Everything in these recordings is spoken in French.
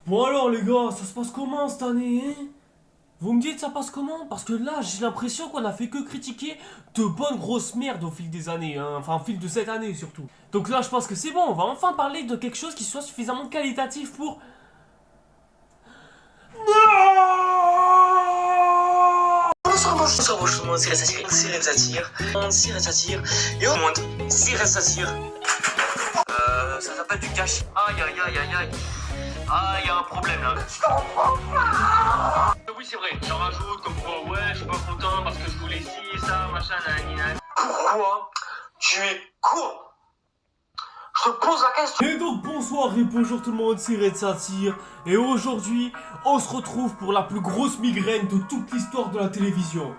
Bon alors les gars, ça se passe comment cette année, hein? Vous me dites ça passe comment? Parce que là j'ai l'impression qu'on a fait que critiquer de bonnes grosses merdes au fil des années, hein. Enfin au fil de cette année surtout. Donc là je pense que c'est bon, on va enfin parler de quelque chose qui soit suffisamment qualitatif pour... Bonsoir, bonjour, Siré Satire, Siré Satire, Siré Satire, et au monde, Siré Satire. Ça s'appelle du cash. Aïe, aïe, aïe, aïe, aïe. Ah, il y a un problème là. Oui, c'est vrai, j'en rajoute comme quoi, ouais, je suis pas content parce que je voulais ci, ça, machin, nanana. Pourquoi tu es con? Je te pose la question. Et donc bonsoir et bonjour tout le monde, c'est Red Satire. Et aujourd'hui, on se retrouve pour la plus grosse migraine de toute l'histoire de la télévision.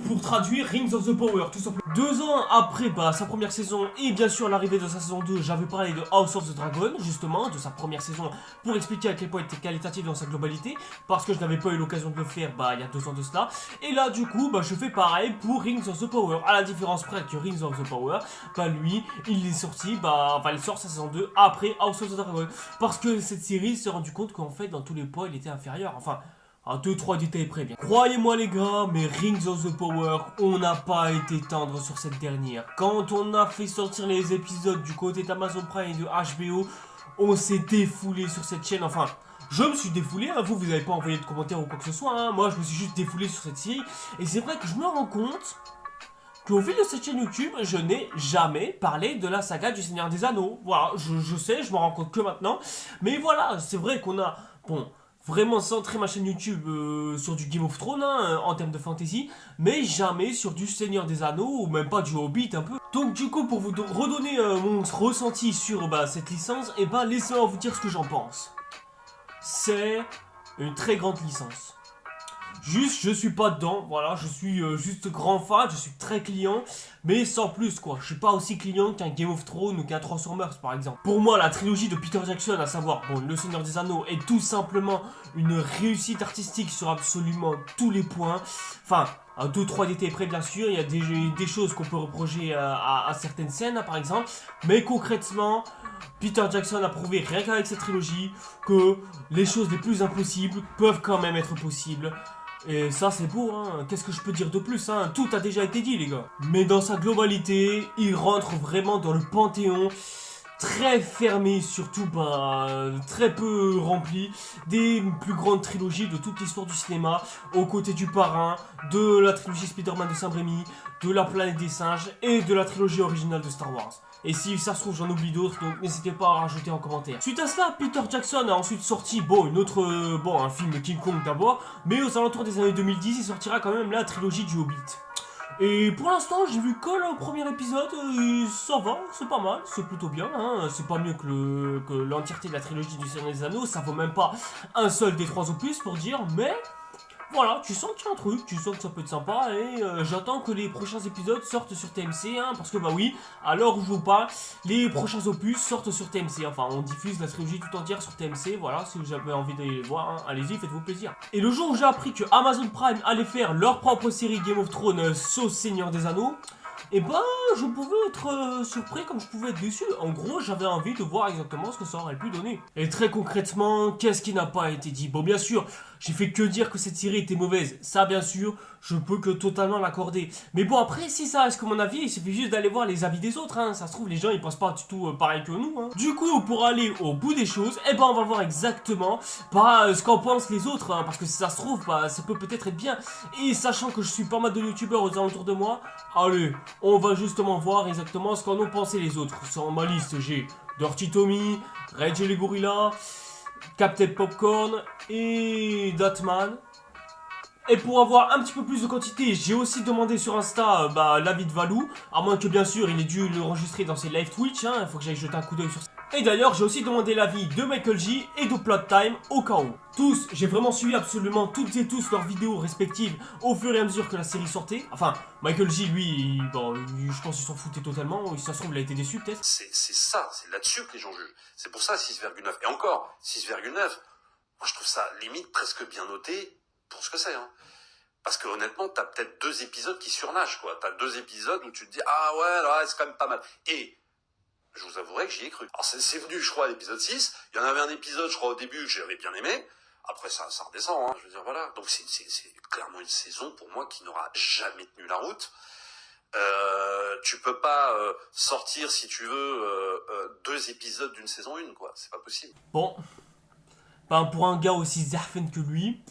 Pour traduire, Rings of the Power, tout simplement. 2 ans après sa première saison et bien sûr l'arrivée de sa saison 2, j'avais parlé de House of the Dragon, justement, de sa première saison, pour expliquer à quel point elle était qualitative dans sa globalité, parce que je n'avais pas eu l'occasion de le faire il y a 2 ans de cela. Et là, du coup, je fais pareil pour Rings of the Power, à la différence près que Rings of the Power, lui, il est sorti, il sort sa saison 2 après House of the Dragon, parce que cette série s'est rendu compte qu'en fait, dans tous les points, il était inférieur, enfin... À 2-3 détails près bien. Croyez-moi les gars, mais Rings of the Power, on n'a pas été tendre sur cette dernière. Quand on a fait sortir les épisodes du côté d'Amazon Prime et de HBO, on s'est défoulé sur cette chaîne. Enfin, je me suis défoulé, hein. Vous n'avez pas envoyé de commentaires ou quoi que ce soit, hein. Moi je me suis juste défoulé sur cette série. Et c'est vrai que je me rends compte qu'au fil de cette chaîne YouTube, je n'ai jamais parlé de la saga du Seigneur des Anneaux. Voilà, je sais, je me rends compte que maintenant. Mais voilà, c'est vrai qu'on a... Bon... Vraiment centré ma chaîne YouTube sur du Game of Thrones, hein, en termes de fantasy, mais jamais sur du Seigneur des Anneaux ou même pas du Hobbit un peu. Donc du coup, pour vous redonner mon ressenti sur cette licence, et laissez-moi vous dire ce que j'en pense. C'est une très grande licence. Juste, je suis pas dedans, voilà, je suis juste grand fan, je suis très client, mais sans plus quoi. Je suis pas aussi client qu'un Game of Thrones ou qu'un Transformers par exemple. Pour moi, la trilogie de Peter Jackson, à savoir, Le Seigneur des Anneaux, est tout simplement une réussite artistique sur absolument tous les points. Enfin, à 2-3 détails près bien sûr, il y a des choses qu'on peut reprocher à certaines scènes, hein, par exemple, mais concrètement... Peter Jackson a prouvé rien qu'avec cette trilogie que les choses les plus impossibles peuvent quand même être possibles. Et ça c'est beau, hein. Qu'est-ce que je peux dire de plus, hein. Tout a déjà été dit les gars. Mais dans sa globalité, il rentre vraiment dans le panthéon très fermé, surtout très peu rempli, des plus grandes trilogies de toute l'histoire du cinéma, aux côtés du Parrain, de la trilogie Spider-Man de Sam Raimi, de la planète des singes et de la trilogie originale de Star Wars. Et si ça se trouve j'en oublie d'autres, donc n'hésitez pas à rajouter en commentaire. Suite à cela, Peter Jackson a ensuite sorti un film King Kong d'abord, mais aux alentours des années 2010 il sortira quand même la trilogie du Hobbit. Et pour l'instant, j'ai vu que le premier épisode, et ça va, c'est pas mal, c'est plutôt bien, hein. C'est pas mieux que l'entièreté de la trilogie du Seigneur des Anneaux, ça vaut même pas un seul des 3 opus pour dire, mais voilà, tu sens qu'il y a un truc, tu sens que ça peut être sympa, et j'attends que les prochains épisodes sortent sur TMC, hein, parce que oui, à l'heure où je vous parle, les prochains opus sortent sur TMC, enfin on diffuse la trilogie tout entière sur TMC, voilà, si vous avez envie d'aller les voir, hein, allez-y, faites-vous plaisir. Et le jour où j'ai appris que Amazon Prime allait faire leur propre série Game of Thrones sauce Seigneur des Anneaux, et je pouvais être surpris comme je pouvais être déçu. En gros, j'avais envie de voir exactement ce que ça aurait pu donner. Et très concrètement, qu'est-ce qui n'a pas été dit? Bon, bien sûr, j'ai fait que dire que cette série était mauvaise. Ça, bien sûr, je peux que totalement l'accorder. Mais bon, après, si ça reste que mon avis, il suffit juste d'aller voir les avis des autres, hein. Ça se trouve, les gens, ils pensent pas du tout pareil que nous, hein. Du coup, pour aller au bout des choses, on va voir exactement ce qu'en pensent les autres, hein, parce que si ça se trouve, ça peut peut-être être bien. Et sachant que je suis pas mal de youtubeurs aux alentours de moi, allez, on va justement voir exactement ce qu'en ont pensé les autres. Sur ma liste, j'ai Dirty Tommy, Reg et les Gorillas, Captain Popcorn et Datman. Et pour avoir un petit peu plus de quantité, j'ai aussi demandé sur Insta l'avis de Valou, à moins que bien sûr il ait dû l'enregistrer dans ses live Twitch, hein, il faut que j'aille jeter un coup d'œil sur ça. Et d'ailleurs j'ai aussi demandé l'avis de Michael J et de Plot Time au cas où. Tous, j'ai vraiment suivi absolument toutes et tous leurs vidéos respectives au fur et à mesure que la série sortait. Enfin, Michael J lui, je pense qu'il s'en foutait totalement, si ça se trouve il a été déçu peut-être. C'est ça, c'est là-dessus que les gens jugent. C'est pour ça 6,9. Et encore, 6,9, moi je trouve ça limite presque bien noté pour ce que c'est, hein. Parce que honnêtement, t'as peut-être 2 épisodes qui surnagent, quoi. T'as 2 épisodes où tu te dis, ah ouais, là, c'est quand même pas mal. Et Je vous avouerai que j'y ai cru. Alors c'est venu, je crois, à l'épisode 6. Il y en avait un épisode, je crois, au début, que j'avais bien aimé. Après, ça redescend, hein. Je veux dire, voilà. Donc c'est clairement une saison, pour moi, qui n'aura jamais tenu la route. Tu peux pas sortir, si tu veux, 2 épisodes d'une saison 1, quoi. C'est pas possible. Bon, ben pour un gars aussi zarfen que lui,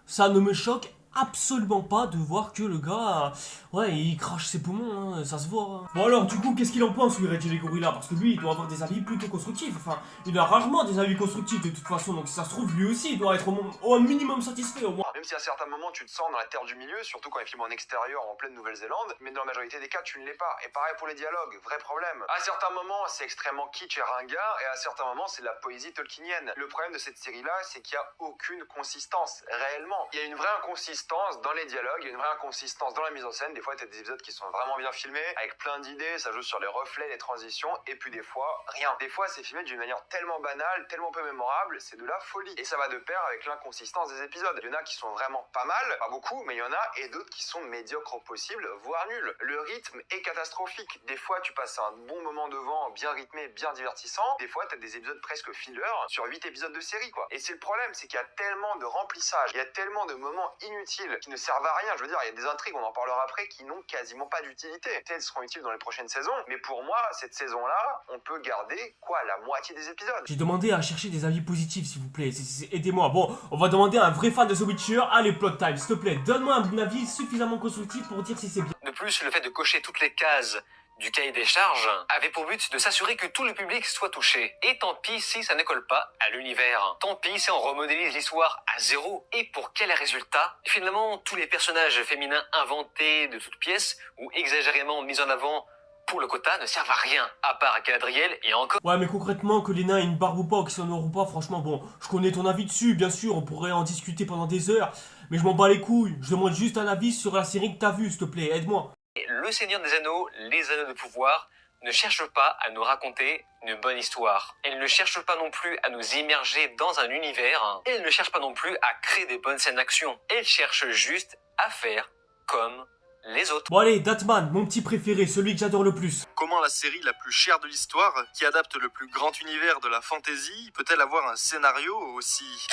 ça ne me choque absolument pas de voir que le gars, ouais, il crache ses poumons, hein, ça se voit. Hein. Bon alors, du coup, qu'est-ce qu'il en pense, lui, Reggie les Gorillas? Parce que lui, il doit avoir des avis plutôt constructifs. Enfin, il a rarement des avis constructifs de toute façon, donc si ça se trouve, lui aussi, il doit être au minimum satisfait, au moins. Même si à certains moments tu te sens dans la terre du milieu, surtout quand il filme en extérieur en pleine Nouvelle-Zélande, mais dans la majorité des cas tu ne l'es pas. Et pareil pour les dialogues, vrai problème. À certains moments c'est extrêmement kitsch et ringard, et à certains moments c'est de la poésie tolkienienne. Le problème de cette série-là, c'est qu'il n'y a aucune consistance, réellement. Il y a une vraie inconsistance dans les dialogues, il y a une vraie inconsistance dans la mise en scène. Des fois tu as des épisodes qui sont vraiment bien filmés, avec plein d'idées, ça joue sur les reflets, les transitions, et puis des fois, rien. Des fois c'est filmé d'une manière tellement banale, tellement peu mémorable, c'est de la folie. Et ça va de pair avec l'inconsistance des épisodes. Il y en a qui sont vraiment pas mal, pas beaucoup, mais il y en a, et d'autres qui sont médiocres au possible, voire nuls. Le rythme est catastrophique. Des fois, tu passes un bon moment devant, bien rythmé, bien divertissant. Des fois, t'as des épisodes presque filler sur 8 épisodes de série, quoi. Et c'est le problème, c'est qu'il y a tellement de remplissage, il y a tellement de moments inutiles qui ne servent à rien. Je veux dire, il y a des intrigues, on en parlera après, qui n'ont quasiment pas d'utilité. Peut-être elles seront utiles dans les prochaines saisons, mais pour moi, cette saison-là, on peut garder, quoi, la moitié des épisodes. J'ai demandé à chercher des avis positifs, s'il vous plaît. Aidez-moi. Bon, on va demander à un vrai fan de The Witcher. Allez, plot time, s'il te plaît. Donne-moi un avis suffisamment constructif pour dire si c'est bien. De plus, le fait de cocher toutes les cases du cahier des charges avait pour but de s'assurer que tout le public soit touché. Et tant pis si ça ne colle pas à l'univers. Tant pis si on remodélise l'histoire à zéro. Et pour quel résultat? Finalement, tous les personnages féminins inventés de toutes pièces ou exagérément mis en avant pour le quota ne servent à rien, à part à Galadriel et encore. Ouais, mais concrètement, que les nains aient une barbe ou pas, ou qu'ils en auront pas, franchement, bon, je connais ton avis dessus, bien sûr, on pourrait en discuter pendant des heures, mais je m'en bats les couilles. Je demande juste un avis sur la série que t'as vue, s'il te plaît, aide-moi. Le Seigneur des Anneaux, les Anneaux de pouvoir, ne cherche pas à nous raconter une bonne histoire. Elle ne cherche pas non plus à nous immerger dans un univers. Elle ne cherche pas non plus à créer des bonnes scènes d'action. Elle cherche juste à faire comme les autres. Bon allez, Datman, mon petit préféré, celui que j'adore le plus. Comment la série la plus chère de l'histoire, qui adapte le plus grand univers de la fantasy, peut-elle avoir un scénario aussi...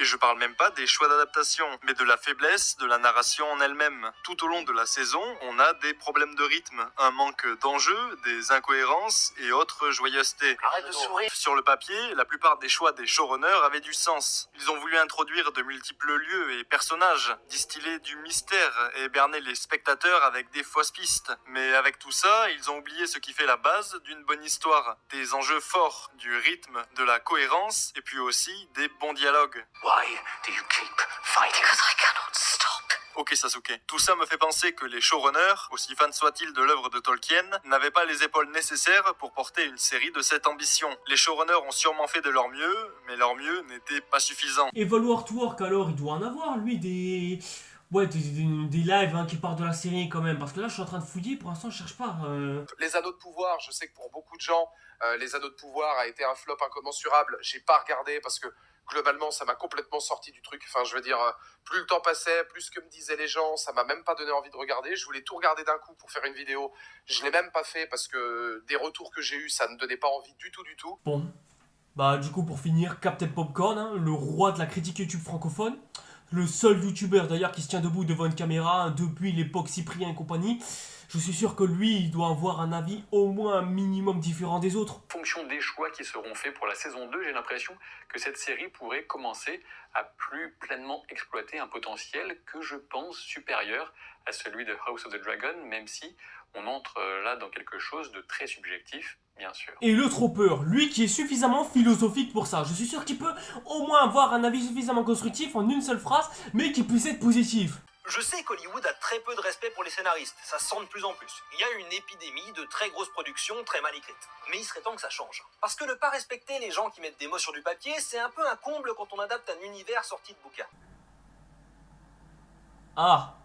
Et je parle même pas des choix d'adaptation, mais de la faiblesse de la narration en elle-même. Tout au long de la saison, on a des problèmes de rythme, un manque d'enjeu, des incohérences et autres joyeusetés. Arrête de sourire. Sur le papier, la plupart des choix des showrunners avaient du sens. Ils ont voulu introduire de multiples lieux et personnages, distiller du mystère et berner les spectateurs avec des fausses pistes. Mais avec tout ça, ils ont oublié ce qui fait la base d'une bonne histoire. Des enjeux forts, du rythme, de la cohérence et puis aussi des bons dialogues. Why do you keep fighting? Because I cannot stop. Ok Sasuke, tout ça me fait penser que les showrunners, aussi fans soient-ils de l'œuvre de Tolkien, n'avaient pas les épaules nécessaires pour porter une série de cette ambition. Les showrunners ont sûrement fait de leur mieux, mais leur mieux n'était pas suffisant. Et Valoir to Work, alors, il doit en avoir, lui, des... Ouais, des lives hein, qui partent de la série quand même, parce que là, je suis en train de fouiller, pour l'instant, je cherche pas. Les Anneaux de pouvoir, je sais que pour beaucoup de gens, les Anneaux de pouvoir a été un flop incommensurable. J'ai pas regardé parce que globalement, ça m'a complètement sorti du truc. Enfin, je veux dire, plus le temps passait, plus ce que me disaient les gens, ça m'a même pas donné envie de regarder. Je voulais tout regarder d'un coup pour faire une vidéo. Je l'ai même pas fait parce que des retours que j'ai eus, ça ne donnait pas envie du tout, du tout. Bon, bah du coup, pour finir, Captain Popcorn, hein, le roi de la critique YouTube francophone, le seul youtubeur d'ailleurs qui se tient debout devant une caméra hein, depuis l'époque Cyprien et compagnie. Je suis sûr que lui, il doit avoir un avis au moins un minimum différent des autres. En fonction des choix qui seront faits pour la saison 2, j'ai l'impression que cette série pourrait commencer à plus pleinement exploiter un potentiel que je pense supérieur à celui de House of the Dragon, même si on entre là dans quelque chose de très subjectif, bien sûr. Et le troppeur, lui qui est suffisamment philosophique pour ça, je suis sûr qu'il peut au moins avoir un avis suffisamment constructif en une seule phrase, mais qui puisse être positif. Je sais qu'Hollywood a très peu de respect pour les scénaristes, ça se sent de plus en plus. Il y a une épidémie de très grosses productions très mal écrites. Mais il serait temps que ça change. Parce que ne pas respecter les gens qui mettent des mots sur du papier, c'est un peu un comble quand on adapte un univers sorti de bouquin. Ah.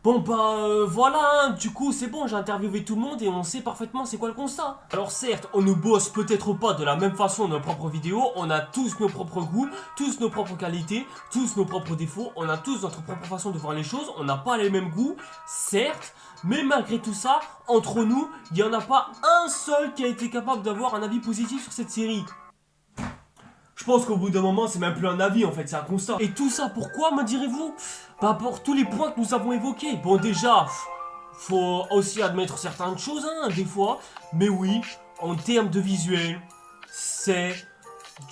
Bon bah voilà, hein, du coup c'est bon, j'ai interviewé tout le monde et on sait parfaitement c'est quoi le constat. Alors certes, on ne bosse peut-être pas de la même façon nos propres vidéos, on a tous nos propres goûts, tous nos propres qualités, tous nos propres défauts, on a tous notre propre façon de voir les choses, on n'a pas les mêmes goûts, certes, mais malgré tout ça, entre nous, il n'y en a pas un seul qui a été capable d'avoir un avis positif sur cette série. Je pense qu'au bout d'un moment, c'est même plus un avis en fait, c'est un constat. Et tout ça, pourquoi me direz-vous? Bah pour tous les points que nous avons évoqués. Bon déjà, faut aussi admettre certaines choses, hein, des fois. Mais oui, en termes de visuel, c'est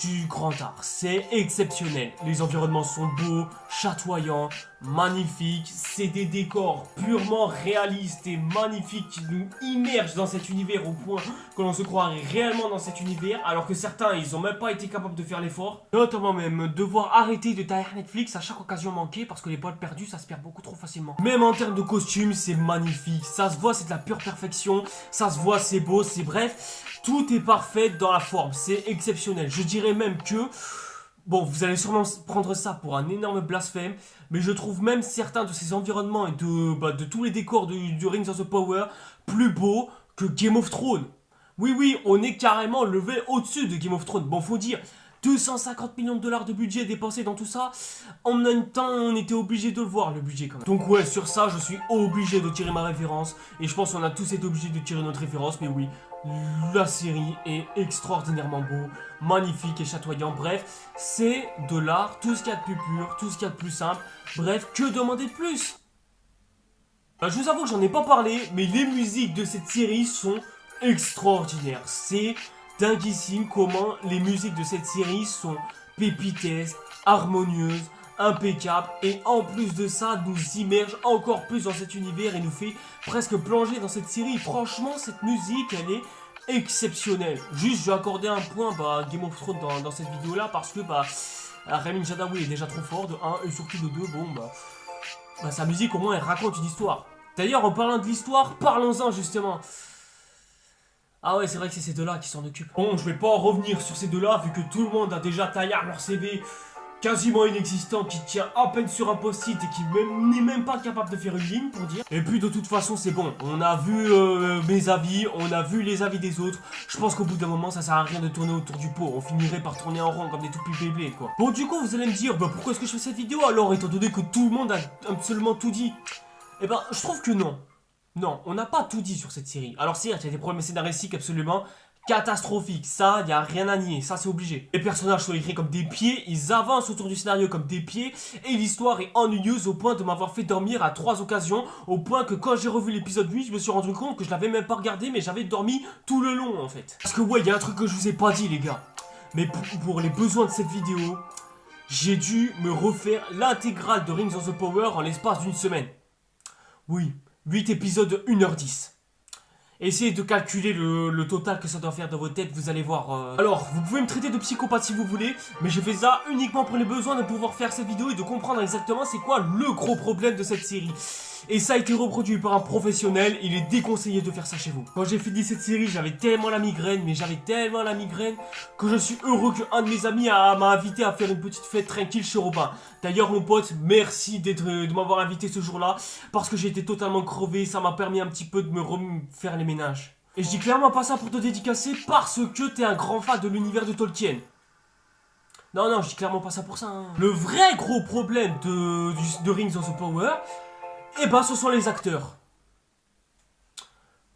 du grand art. C'est exceptionnel. Les environnements sont beaux, chatoyants, magnifiques. C'est des décors purement réalistes et magnifiques qui nous immergent dans cet univers au point que l'on se croirait réellement dans cet univers. Alors que certains, ils ont même pas été capables de faire l'effort. Notamment même devoir arrêter de tailler Netflix à chaque occasion manquée parce que les balles perdues, ça se perd beaucoup trop facilement. Même en termes de costumes, c'est magnifique. Ça se voit, c'est de la pure perfection. Ça se voit, c'est beau, c'est bref. Tout est parfait dans la forme, c'est exceptionnel. Je dirais même que, bon, vous allez sûrement prendre ça pour un énorme blasphème, mais je trouve même certains de ces environnements et de tous les décors du Rings of the Power plus beaux que Game of Thrones. Oui, on est carrément levé au-dessus de Game of Thrones. Bon, faut dire, 250 millions de dollars de budget dépensé dans tout ça. En même temps, on était obligé de le voir, le budget quand même. Donc ouais, sur ça, je suis obligé de tirer ma référence. Et je pense qu'on a tous été obligés de tirer notre référence, mais oui. La série est extraordinairement beau, magnifique et chatoyant. Bref, c'est de l'art, tout ce qu'il y a de plus pur, tout ce qu'il y a de plus simple. Bref, que demander de plus? Je vous avoue que j'en ai pas parlé, mais les musiques de cette série sont extraordinaires. C'est dinguissime comment les musiques de cette série sont pépitesques, harmonieuses, impeccable et en plus de ça nous immerge encore plus dans cet univers et nous fait presque plonger dans cette série. Franchement cette musique elle est exceptionnelle. Juste je vais accorder un point Game of Thrones dans cette vidéo là parce que Ramin Djawadi est déjà trop fort de 1 et surtout de 2 bon sa musique au moins elle raconte une histoire. D'ailleurs en parlant de l'histoire, parlons-en justement. Ah ouais c'est vrai que c'est ces deux là qui s'en occupent. Bon je vais pas en revenir sur ces deux là vu que tout le monde a déjà taillé leur CV quasiment inexistant, qui tient à peine sur un post-it et qui n'est même pas capable de faire une ligne pour dire. Et puis de toute façon c'est bon, on a vu mes avis, on a vu les avis des autres. Je pense qu'au bout d'un moment ça sert à rien de tourner autour du pot, on finirait par tourner en rond comme des toupies Beyblade quoi. Bon du coup vous allez me dire, pourquoi est-ce que je fais cette vidéo alors étant donné que tout le monde a absolument tout dit? Eh ben je trouve que non. Non, on n'a pas tout dit sur cette série. Alors certes il y a des problèmes scénaristiques absolument catastrophique, ça, y a rien à nier, ça c'est obligé. Les personnages sont écrits comme des pieds, ils avancent autour du scénario comme des pieds, et l'histoire est ennuyeuse au point de m'avoir fait dormir à 3 occasions, au point que quand j'ai revu l'épisode 8, je me suis rendu compte que je l'avais même pas regardé, mais j'avais dormi tout le long en fait. Parce que ouais, y a un truc que je vous ai pas dit les gars, mais pour les besoins de cette vidéo, j'ai dû me refaire l'intégrale de Rings of the Power en l'espace d'une semaine. Oui, 8 épisodes de 1h10. Essayez de calculer le total que ça doit faire dans vos têtes, vous allez voir. Alors, vous pouvez me traiter de psychopathe si vous voulez, mais je fais ça uniquement pour les besoins de pouvoir faire cette vidéo et de comprendre exactement c'est quoi le gros problème de cette série. Et ça a été reproduit par un professionnel, il est déconseillé de faire ça chez vous. Quand j'ai fini cette série, j'avais tellement la migraine, que je suis heureux qu'un de mes amis m'a invité à faire une petite fête tranquille chez Robin. D'ailleurs mon pote, merci de m'avoir invité ce jour-là, parce que j'étais totalement crevé, ça m'a permis un petit peu de me refaire les ménages. Et je dis clairement pas ça pour te dédicacer, parce que t'es un grand fan de l'univers de Tolkien. Non, je dis clairement pas ça pour ça. Hein. Le vrai gros problème de Rings of the Power, ce sont les acteurs.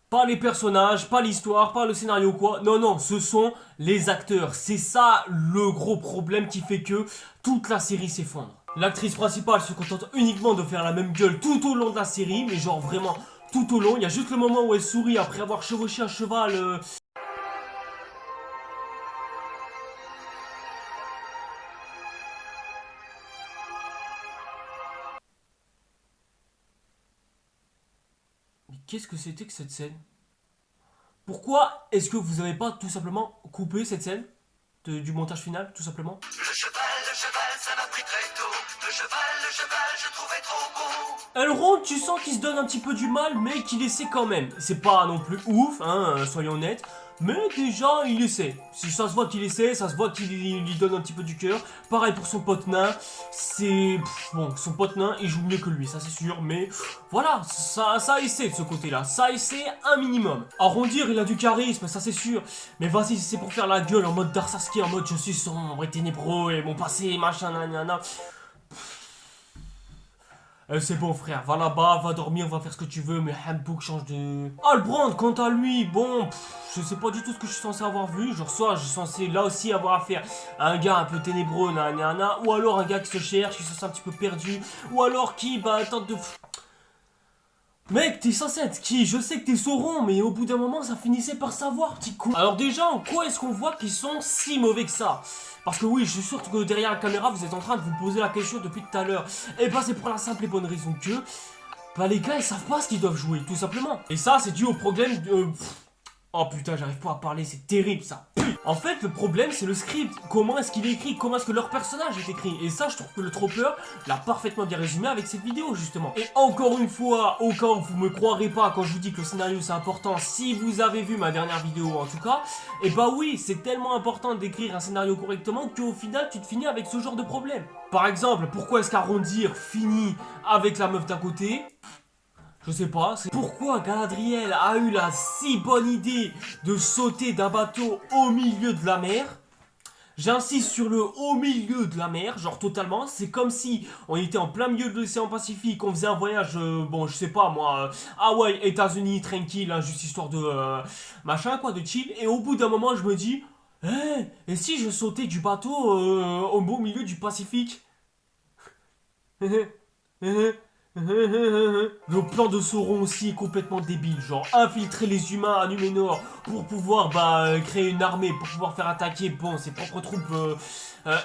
Pas les personnages, pas l'histoire, pas le scénario quoi. Non, ce sont les acteurs. C'est ça le gros problème qui fait que toute la série s'effondre. L'actrice principale se contente uniquement de faire la même gueule tout au long de la série, mais genre vraiment tout au long. Il y a juste le moment où elle sourit après avoir chevauché un cheval. Qu'est-ce que c'était que cette scène? Pourquoi est-ce que vous n'avez pas tout simplement coupé cette scène du montage final, tout simplement? Le cheval, ça m'a pris très tôt. Le cheval, je trouvais trop beau. Elrond, tu sens qu'il se donne un petit peu du mal, mais qu'il essaie quand même. C'est pas non plus ouf, hein, soyons honnêtes. Mais déjà, il essaie. Si ça se voit qu'il essaie, ça se voit qu'il lui donne un petit peu du cœur. Pareil pour son pote nain. C'est... Bon, son pote nain, il joue mieux que lui, ça c'est sûr. Mais voilà, ça essaie de ce côté-là. Ça essaie un minimum. Arrondir, il a du charisme, ça c'est sûr. Mais vas-y, c'est pour faire la gueule en mode Dark Sasuke, en mode je suis sombre et ténébreux et mon passé, machin, nanana. C'est bon frère, va là-bas, va dormir, va faire ce que tu veux, mais Hanbok change de... Halbrand, quant à lui, bon, je sais pas du tout ce que je suis censé avoir vu, genre soit je suis censé là aussi avoir affaire à un gars un peu ténébreux, nanana, ou alors un gars qui se cherche, qui se sent un petit peu perdu, ou alors qui, bah, tente de... Mec, t'es censé être qui? Je sais que t'es Sauron, mais au bout d'un moment, ça finissait par savoir, petit con. Alors déjà, en quoi est-ce qu'on voit qu'ils sont si mauvais que ça? Parce que oui, je suis sûr que derrière la caméra, vous êtes en train de vous poser la question depuis tout à l'heure. Et bah c'est pour la simple et bonne raison que... Bah les gars, ils savent pas ce qu'ils doivent jouer, tout simplement. Et ça, c'est dû au problème de... Oh putain, j'arrive pas à parler, c'est terrible ça. En fait, le problème, c'est le script. Comment est-ce qu'il est écrit? Comment est-ce que leur personnage est écrit? Et ça, je trouve que le Tropper l'a parfaitement bien résumé avec cette vidéo, justement. Et encore une fois, au cas où vous me croirez pas quand je vous dis que le scénario, c'est important, si vous avez vu ma dernière vidéo, en tout cas, et bah oui, c'est tellement important d'écrire un scénario correctement qu'au final, tu te finis avec ce genre de problème. Par exemple, pourquoi est-ce qu'Arrondir finit avec la meuf d'à côté? Je sais pas, c'est pourquoi Galadriel a eu la si bonne idée de sauter d'un bateau au milieu de la mer. J'insiste sur le au milieu de la mer, genre totalement. C'est comme si on était en plein milieu de l'océan Pacifique, on faisait un voyage, bon je sais pas moi, Hawaï, États-Unis, tranquille, hein, juste histoire de machin quoi, de chill. Et au bout d'un moment je me dis, et si je sautais du bateau au beau milieu du Pacifique? Le plan de Sauron aussi est complètement débile, genre infiltrer les humains à Numénor pour pouvoir créer une armée, pour pouvoir faire attaquer ses propres troupes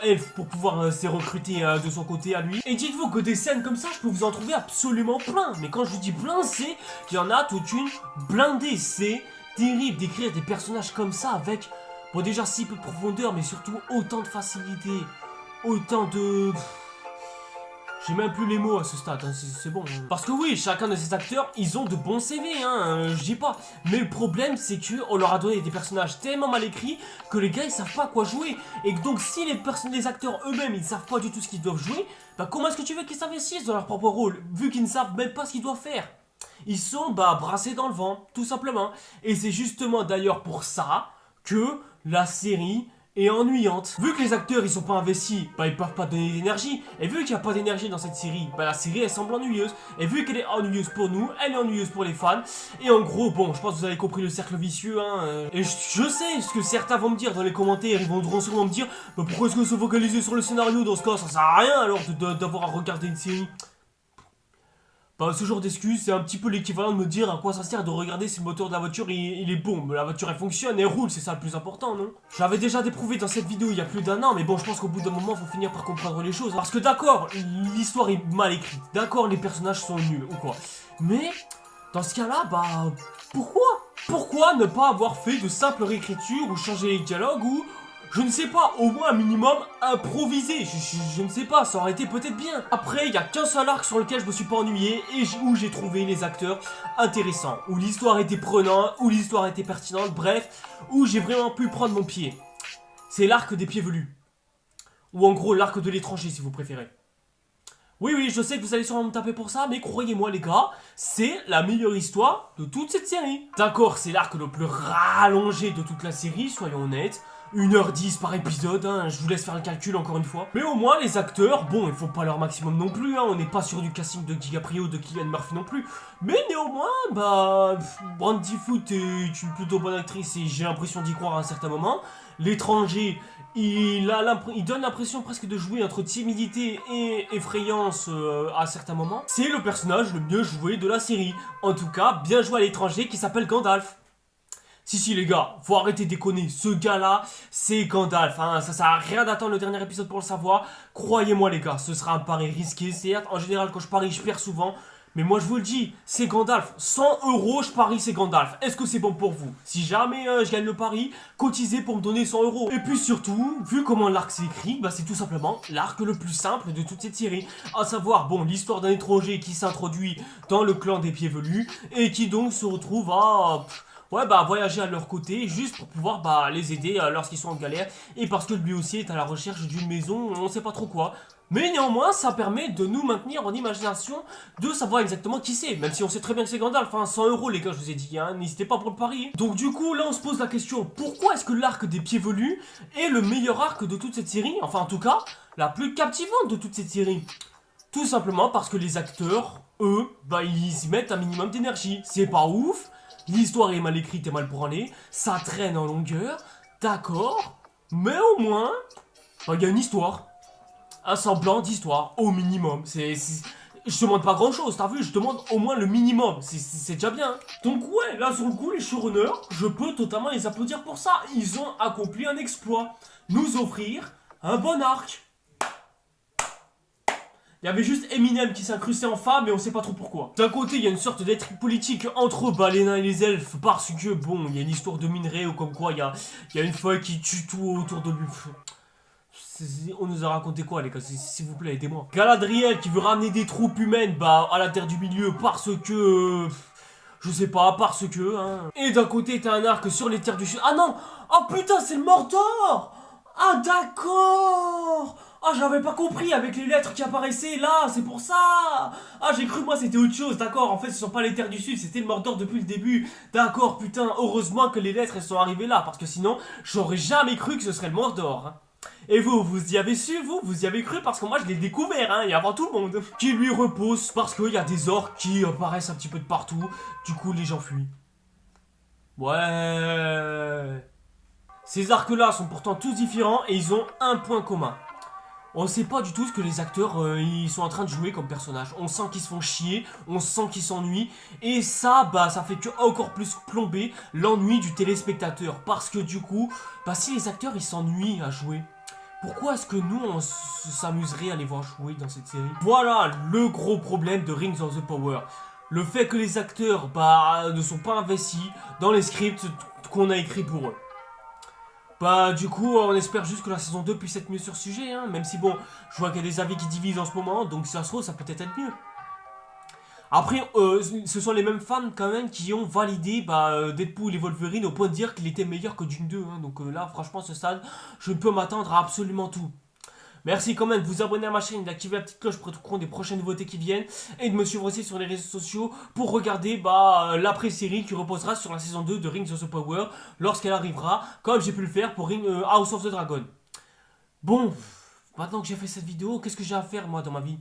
elfes pour pouvoir se recruter de son côté à lui. Et dites-vous que des scènes comme ça, je peux vous en trouver absolument plein. Mais quand je vous dis plein, c'est qu'il y en a toute une blindée. C'est terrible d'écrire des personnages comme ça avec, bon déjà si peu de profondeur, mais surtout autant de facilité, autant de... J'ai même plus les mots à ce stade, hein, c'est bon. Parce que oui, chacun de ces acteurs, ils ont de bons CV, hein, je dis pas. Mais le problème, c'est qu'on leur a donné des personnages tellement mal écrits que les gars, ils savent pas quoi jouer. Et donc, si les acteurs eux-mêmes, ils savent pas du tout ce qu'ils doivent jouer, bah comment est-ce que tu veux qu'ils s'investissent dans leur propre rôle, vu qu'ils ne savent même pas ce qu'ils doivent faire? Ils sont, brassés dans le vent, tout simplement. Et c'est justement d'ailleurs pour ça que la série... et ennuyante. Vu que les acteurs ils sont pas investis, ils peuvent pas donner d'énergie. Et vu qu'il n'y a pas d'énergie dans cette série, la série elle semble ennuyeuse. Et vu qu'elle est ennuyeuse pour nous, elle est ennuyeuse pour les fans. Et en gros, bon, je pense que vous avez compris le cercle vicieux, hein. Et je sais ce que certains vont me dire dans les commentaires, ils vont sûrement me dire, pourquoi est-ce que se focaliser sur le scénario dans ce cas, ça sert à rien alors d'avoir à regarder une série. Ce genre d'excuse, c'est un petit peu l'équivalent de me dire à quoi ça sert de regarder si le moteur de la voiture il est bon. Mais la voiture elle fonctionne, elle roule, c'est ça le plus important, non? Je l'avais déjà déprouvé dans cette vidéo il y a plus d'un an, mais bon, je pense qu'au bout d'un moment, faut finir par comprendre les choses. Parce que d'accord, l'histoire est mal écrite, d'accord, les personnages sont nuls ou quoi. Mais, dans ce cas-là, pourquoi ne pas avoir fait de simple réécriture ou changer les dialogues ou... je ne sais pas, au moins un minimum improvisé, je ne sais pas, ça aurait été peut-être bien. Après, il n'y a qu'un seul arc sur lequel je me suis pas ennuyé et où j'ai trouvé les acteurs intéressants, où l'histoire était prenante, où l'histoire était pertinente, bref, où j'ai vraiment pu prendre mon pied. C'est l'arc des pieds velus. Ou en gros, l'arc de l'étranger si vous préférez. Oui, je sais que vous allez sûrement me taper pour ça, mais croyez-moi les gars, c'est la meilleure histoire de toute cette série. D'accord, c'est l'arc le plus rallongé de toute la série, soyons honnêtes. 1h10 par épisode, hein, je vous laisse faire le calcul encore une fois. Mais au moins les acteurs, bon, il faut pas leur maximum non plus, hein, on n'est pas sur du casting de DiCaprio, de Cillian Murphy non plus. Mais néanmoins, Brandy Foot est une plutôt bonne actrice et j'ai l'impression d'y croire à un certain moment. L'étranger, il donne l'impression presque de jouer entre timidité et effrayance à certains moments. C'est le personnage le mieux joué de la série. En tout cas, bien joué à l'étranger qui s'appelle Gandalf. Si les gars, faut arrêter de déconner, ce gars-là, c'est Gandalf, hein, ça sert à rien d'attendre le dernier épisode pour le savoir, croyez-moi les gars, ce sera un pari risqué, certes, en général quand je parie je perds souvent, mais moi je vous le dis, c'est Gandalf, 100 € je parie c'est Gandalf, est-ce que c'est bon pour vous? Si jamais je gagne le pari, cotisez pour me donner 100 €, et puis surtout, vu comment l'arc s'est écrit, c'est tout simplement l'arc le plus simple de toute cette série, à savoir, bon, l'histoire d'un étranger qui s'introduit dans le clan des pieds velus, et qui donc se retrouve à... ouais, bah voyager à leur côté, juste pour pouvoir bah les aider lorsqu'ils sont en galère, et parce que lui aussi est à la recherche d'une maison, on sait pas trop quoi. Mais néanmoins, ça permet de nous maintenir en imagination, de savoir exactement qui c'est, même si on sait très bien que c'est Gandalf, hein, 100 € les gars, je vous ai dit, hein, n'hésitez pas pour le pari. Donc du coup, là on se pose la question, pourquoi est-ce que l'arc des pieds velus est le meilleur arc de toute cette série, enfin en tout cas, la plus captivante de toute cette série? Tout simplement parce que les acteurs, eux, bah ils y mettent un minimum d'énergie, c'est pas ouf, l'histoire est mal écrite et mal branlée, ça traîne en longueur, d'accord, mais au moins, bah il y a une histoire. Un semblant d'histoire, au minimum. Je demande pas grand chose, t'as vu, je demande au moins le minimum, c'est déjà bien. Donc ouais, là sur le coup, les showrunners, je peux totalement les applaudir pour ça. Ils ont accompli un exploit, nous offrir un bon arc. Il y avait juste Eminem qui s'incrustait en femme et on sait pas trop pourquoi. D'un côté, il y a une sorte d'intrigue politique entre les nains et les elfes parce que, bon, il y a une histoire de minerai ou comme quoi il y a une folle qui tue tout autour de lui. On nous a raconté quoi les gars, s'il vous plaît, aidez-moi. Galadriel qui veut ramener des troupes humaines bah à la Terre du Milieu parce que... je sais pas, parce que... hein. Et d'un côté t'as un arc sur les Terres du Sud. Ah non. Oh putain, c'est le Mordor. Ah d'accord. Ah j'avais pas compris avec les lettres qui apparaissaient là, c'est pour ça. Ah j'ai cru moi c'était autre chose, d'accord. En fait ce sont pas les Terres du Sud, c'était le Mordor depuis le début. D'accord, putain, heureusement que les lettres elles sont arrivées là, parce que sinon j'aurais jamais cru que ce serait le Mordor, hein. Et vous y avez su, vous y avez cru, parce que moi je l'ai découvert, hein, et avant tout le monde. Qui lui repose parce qu'il y a des orques qui apparaissent un petit peu de partout, du coup les gens fuient. Ouais. Ces arcs-là sont pourtant tous différents et ils ont un point commun. On sait pas du tout ce que les acteurs ils sont en train de jouer comme personnage. On sent qu'ils se font chier, on sent qu'ils s'ennuient. Et ça, bah ça fait que encore plus plomber l'ennui du téléspectateur. Parce que du coup, bah si les acteurs ils s'ennuient à jouer, pourquoi est-ce que nous on s'amuserait à les voir jouer dans cette série? Voilà le gros problème de Rings of the Power. Le fait que les acteurs bah ne sont pas investis dans les scripts qu'on a écrits pour eux. Bah du coup on espère juste que la saison 2 puisse être mieux sur ce sujet, hein, même si bon, je vois qu'il y a des avis qui divisent en ce moment, donc si ça se trouve ça peut être mieux. Après, ce sont les mêmes fans quand même qui ont validé bah, Deadpool et Wolverine au point de dire qu'il était meilleur que Dune 2, hein, donc là franchement ce stade, je peux m'attendre à absolument tout. Merci quand même de vous abonner à ma chaîne, d'activer la petite cloche pour être au courant des prochaines nouveautés qui viennent et de me suivre aussi sur les réseaux sociaux pour regarder bah, l'après-série qui reposera sur la saison 2 de Rings of the Power lorsqu'elle arrivera, comme j'ai pu le faire pour House of the Dragon. Bon, maintenant que j'ai fait cette vidéo, qu'est-ce que j'ai à faire moi dans ma vie ?